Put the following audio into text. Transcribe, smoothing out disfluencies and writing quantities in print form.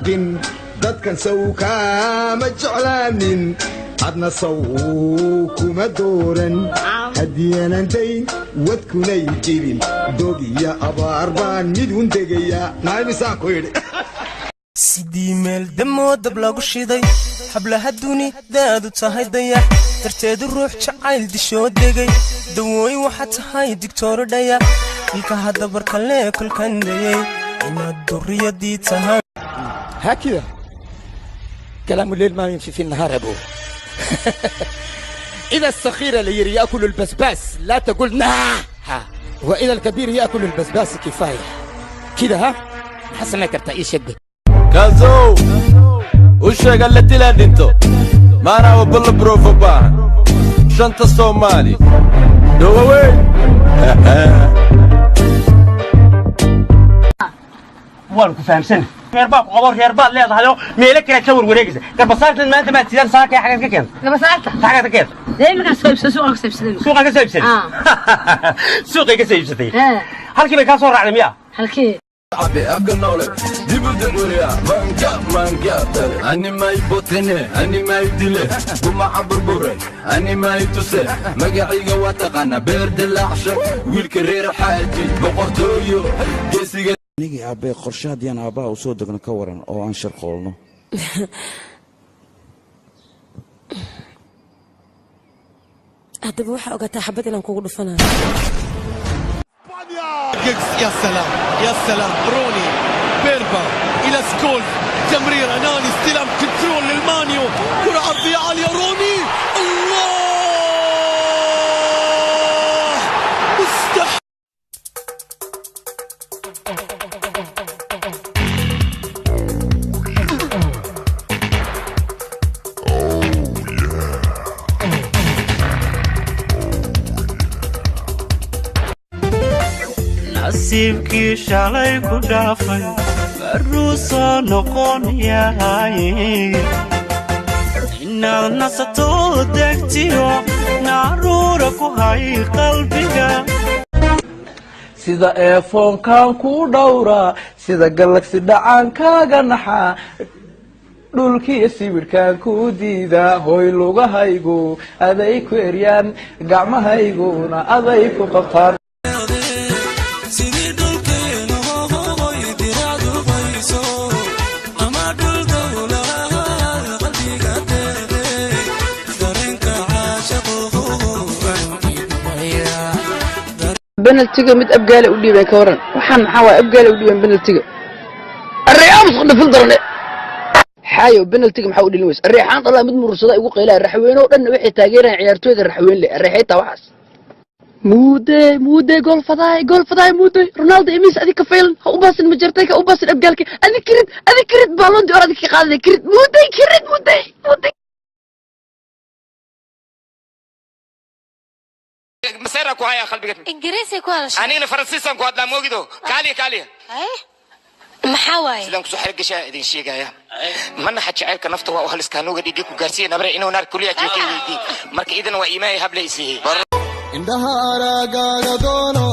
dhaqaaqin dadkan saw kaama jeclaanin adna saw kuma dooran hadiyaanan dayn wadkunay jirin dog iyo abaar baan mid un degayaa naamisaan ku yidhi sidii meel damoo dab lagu shiday hablaha dunidaadu tahay dayax darteedu ruux jacayl dishoo degay dawooyin waxaa tahay digtooro dhaya ilka hadda barkale kulkan dayay inaad duriyadii tahay هكذا كلام الليل ما يمشي في النهار أبوه إذا الصغير اللي يأكل البسباس لا تقول ناه وإذا الكبير يأكل البسباس كفاية كده ها حسن انك تعيش يدك كازو وش قالت لي انتو ما انا وبل بروفو باه شنطه الصومالي دووي والله فهمتني رباب قبر رباب ليه هذا ميلك كده تصور وريقه قبصات ما انت ما تسال ساكي حاجه كده قبصات حاجه كده دايما كسب سوق كسب سوق كسب سوق كسب halkii bay ka soo raacday miya halkii abi abganole dibude buriya manga ani may botene ani may dile kuma aburbure ani may tuse magaciga waa taqana beer dilaacsha wiilka reer xaaji boqortooyo geesiga nigi abe qorshaadiyaan aabaa u soo degno ka waran oo aan sharqoolno haddaba waxa ogaataa xabad inaan kugu dhufanayo يا سلام يا سلام روني بيربا الى سكول تمرير اناني استلام كنترول للمانيو كرة عرضية عالية روني الله مستحيل nasiibkii shalay ku dhaafay baruu soo noqon yahay inaad nasato degtiyo naaruura ku hay qalbiga sida eefoonkan ku dhowra sida galaxy dhacaankaaga naxa dhulkii sawirkan ku diida hoy lugahaygu aday ku eryaan gacmahayguna aday ku qabtaan بنالتيجا مد أبجال أودي بين كورن وحن حوا أبجال أودي بين بنالتيجا الريحان صدق في الدرنة حايو بنالتيجا محاول لويس الريحان طلع مد مرصدا يقول قيلا الرحوينه لأن وحي تاجرين عيارتوه الرحوين لي الريحيتا وحس مودي جول فضاي مودي رونالدو إميس أديك كفيل هو باس المجرتك هو باس الأبجالك أديك كريت بالون دي أديك قاعد كريت مودي مسيرة كوهايا خلبك إنجليزي كوالش أنا فرنسيسا كواد لا موجودو كالي محاوي سلام كسو حرق شيء إذا شيء جاية من حد شعير كنفته وأهل سكانوجا دي ديكو غارسيا نبرة إنه نار كلية كي دي مرك إذن وإيماء هبل يسيه indhaha aragaaga doono